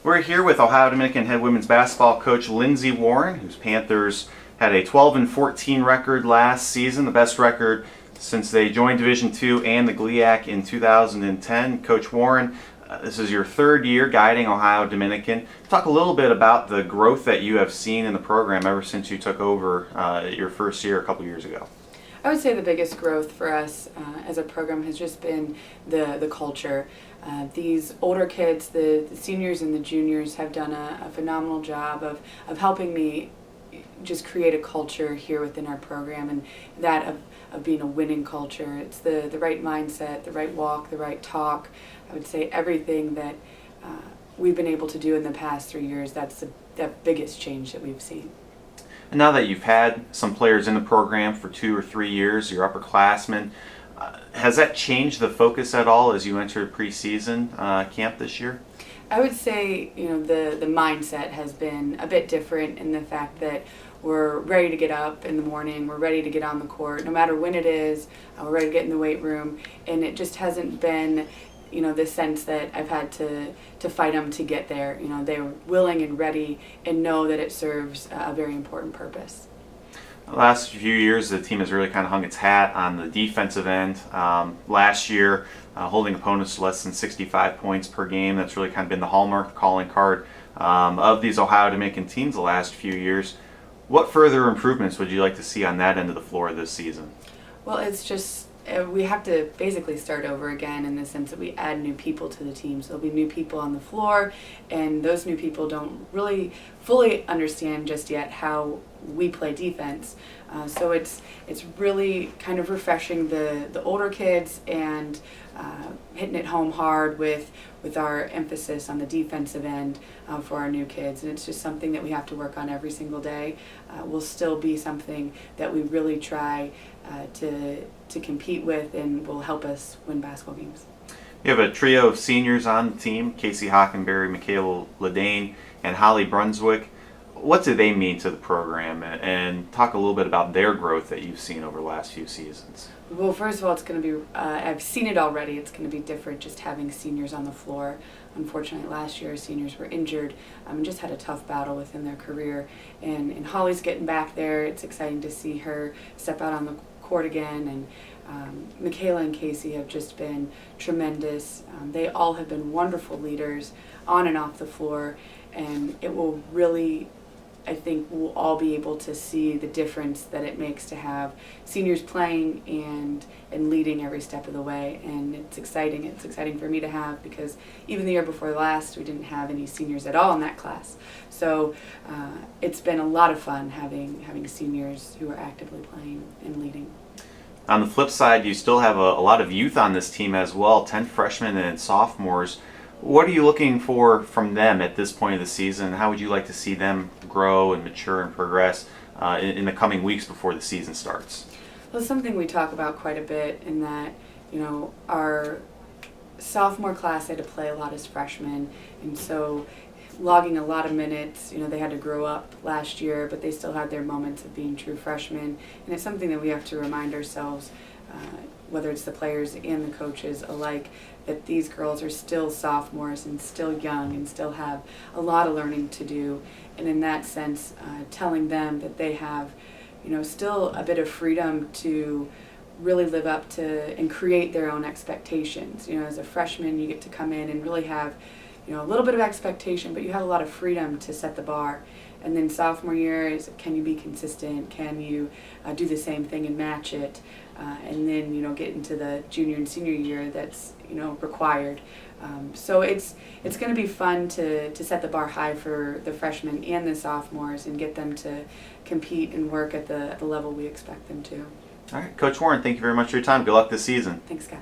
We're here with Ohio Dominican head women's basketball coach Lynsey Warren, whose Panthers had a 12-14 record last season, the best record since they joined Division II and the GLIAC in 2010. Coach Warren, this is your third year guiding Ohio Dominican. Talk a little bit about the growth that you have seen in the program ever since you took over your first year a couple years ago. I would say the biggest growth for us as a program has just been the culture. These older kids, the seniors and the juniors, have done a phenomenal job of helping me just create a culture here within our program, and that of being a winning culture. It's the right mindset, the right walk, the right talk. I would say everything that we've been able to do in the past 3 years, that's the biggest change that we've seen. And now that you've had some players in the program for 2 or 3 years, your upperclassmen, has that changed the focus at all as you enter preseason camp this year? I would say, the mindset has been a bit different in the fact that we're ready to get up in the morning, we're ready to get on the court, no matter when it is, we're ready to get in the weight room, and it just hasn't been the sense that I've had to fight them to get there. They're willing and ready and know that it serves a very important purpose. The last few years, the team has really kind of hung its hat on the defensive end. Last year, holding opponents to less than 65 points per game. That's really kind of been the hallmark calling card of these Ohio Dominican teams the last few years. What further improvements would you like to see on that end of the floor this season? Well, it's just we have to basically start over again in the sense that we add new people to the team. So there'll be new people on the floor, and those new people don't really fully understand just yet how we play defense. So it's really kind of refreshing the older kids and hitting it home hard with our emphasis on the defensive end for our new kids. And it's just something that we have to work on every single day. Will still be something that we really try to compete with and will help us win basketball games. You have a trio of seniors on the team: Casey Hockenberry, Michaela Ledane, and Holly Brunswick. What do they mean to the program? And talk a little bit about their growth that you've seen over the last few seasons. Well, first of all, it's going to be, I've seen it already, it's going to be different just having seniors on the floor. Unfortunately, last year seniors were injured and just had a tough battle within their career. And Holly's getting back there. It's exciting to see her step out on the court again. And Michaela and Casey have just been tremendous. They all have been wonderful leaders on and off the floor. And it will really, I think we'll all be able to see the difference that it makes to have seniors playing and leading every step of the way. And it's exciting. It's exciting for me to have, because even the year before last, we didn't have any seniors at all in that class. So it's been a lot of fun having seniors who are actively playing and leading. On the flip side, you still have a lot of youth on this team as well, 10 freshmen and sophomores. What are you looking for from them at this point of the season? How would you like to see them grow and mature and progress in the coming weeks before the season starts? Well, it's something we talk about quite a bit, in that, our sophomore class had to play a lot as freshmen, and so logging a lot of minutes, they had to grow up last year, but they still had their moments of being true freshmen, and it's something that we have to remind ourselves, whether it's the players and the coaches alike, that these girls are still sophomores and still young and still have a lot of learning to do. And in that sense, telling them that they have, still a bit of freedom to really live up to and create their own expectations. As a freshman, you get to come in and really have, a little bit of expectation, but you have a lot of freedom to set the bar. And then sophomore year is, can you be consistent? Can you do the same thing and match it? And then, get into the junior and senior year that's, required. So it's going to be fun to set the bar high for the freshmen and the sophomores and get them to compete and work at the level we expect them to. All right, Coach Warren, thank you very much for your time. Good luck this season. Thanks, Scott.